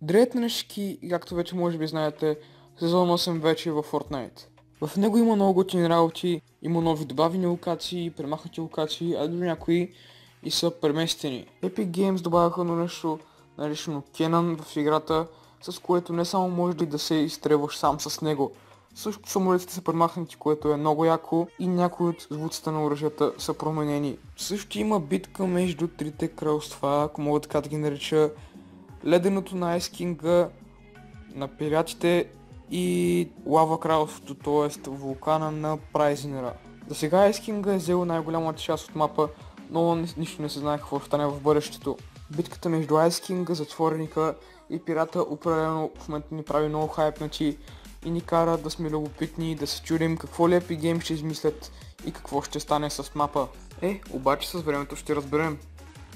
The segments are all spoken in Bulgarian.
Дрейт на нещики, както вече може би знаете, сезон 8 вече е във Fortnite. В него има много готини работи, има нови добавени локации, премахнати локации, а дори някои и са преместени. Epic Games добавяха на нещо наречено Canon в играта, с което не само може да се изстрелваш сам с него. Също самолетите са премахнати, което е много яко и някои от звуците на оръжията са променени. Също има битка между трите кралства, ако мога така да ги нареча, леденото на Ice King, на пиратите и лава кралството, т.е. вулкана на Прайзнера. За сега Ice King е взел най-голямата част от мапа, но нищо не се знае какво ще стане в бъдещето. Битката между Ice King, затворника и пирата определено в момента ни прави много хайпнати и ни кара да сме любопитни, да се чудим какво ли Epic Games ще измислят и какво ще стане с мапа. Обаче с времето ще разберем.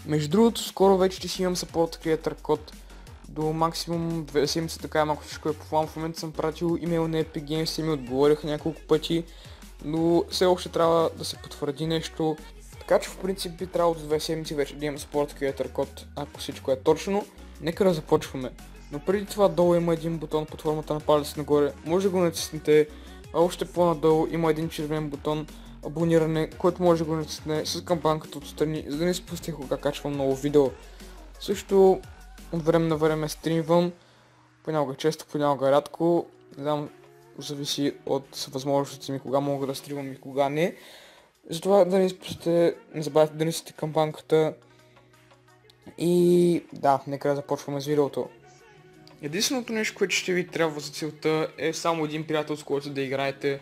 Между другото, скоро вече ще си имам Support Creator код до максимум 2 седмици, така малко всичко е по план. В момента съм пратил имейл на Epic Games и ми отговориха няколко пъти, но все още трябва да се потвърди нещо. Така че в принцип би трябвало до 2 седмици вече да имам Support Creator код, ако всичко е точно. Нека да започваме. Но преди това долу има един бутон под формата на палец нагоре, може да го натиснете, а още по-надолу има един червен бутон абониране, който може да го натисне с камбанката отстрани, за да не спусти кога качвам ново видео. Също от време на време стримвам, понякога често, понякога рядко, не знам, зависи от възможностите ми кога мога да стримвам и кога не. Затова да не изпустите, не забравяйте да натиснете камбанката и да, нека да започваме с видеото. Единственото нещо, което ще ви трябва за целта е само един приятел, с който да играете,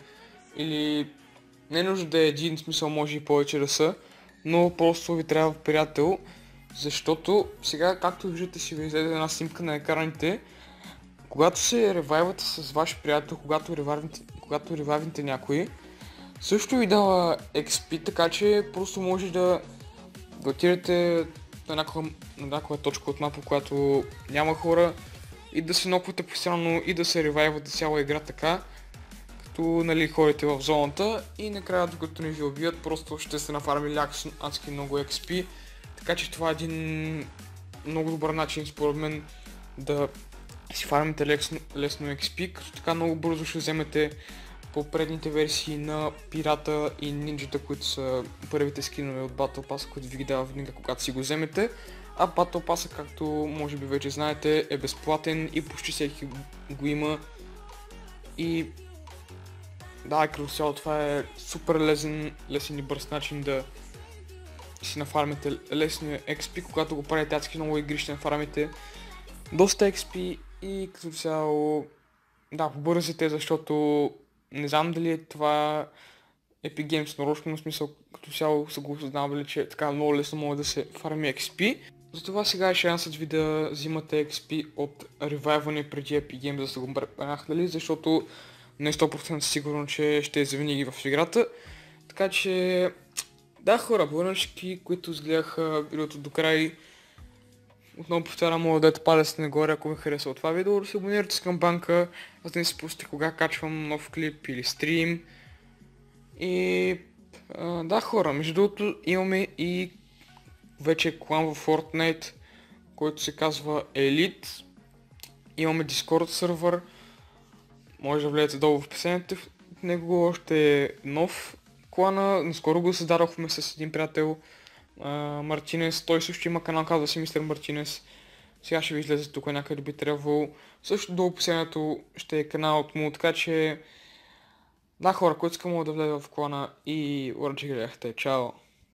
или не е нужда да е един, смисъл може и повече да са, но просто ви трябва приятел, защото сега, както виждате, си ви излезе една снимка на екраните. Когато се ревайвате с ваш приятел, когато ревайвните някой, също ви дава XP, така че просто може да отидете на някаква точка от мапа, която няма хора, и да се ноквате постоянно и да се ревайвате цяла игра така, като нали ходите в зоната и накрая докато не ви убият, просто ще се нафармили адски много XP. Така че това е един много добър начин според мен да си фармите лесно XP, като така много бързо ще вземете по предните версии на пирата и нинджата, които са първите скинове от Battle Pass, които ви ги дава винаги когато си го вземете. А Battle Pass, както може би вече знаете, е безплатен и почти всеки го има. И да, като цяло това е супер лесен и бърз начин да си нафармите лесния XP, когато го правите адски много игри, ще нафармите доста XP и като цяло да, побързите, защото не знам дали е това Epic Games нарочно, в смисъл като цяло са го осъзнавали, че така много лесно може да се фарми XP. Затова сега е шансът ви да взимате XP от ревайване преди Epic Games да са го премахнали, защото не е 100% сигурно, че ще е завинаги в играта. Така че да, хора, благодаря всички, които изгледаха видеото до край. Отново повтарям, мога да дадете палец нагоре, ако ви харесва това видео, да се абонирате с камбанка, за да не се пусти кога качвам нов клип или стрим. И да, хора, между другото имаме и вече клан в Fortnite, който се казва Elite. Имаме Discord сервер, може да влезете долу в описанието в него, още е нов клана, наскоро го създадохме с един приятел, Мартинес, той също има канал, казва си Мистер Мартинес. Сега ще ви излезе тук някъде би трябвало. Също долу описанието ще е каналът му, така че да, хора, които искам да влезе в клана и ура, че гледахте. Чао!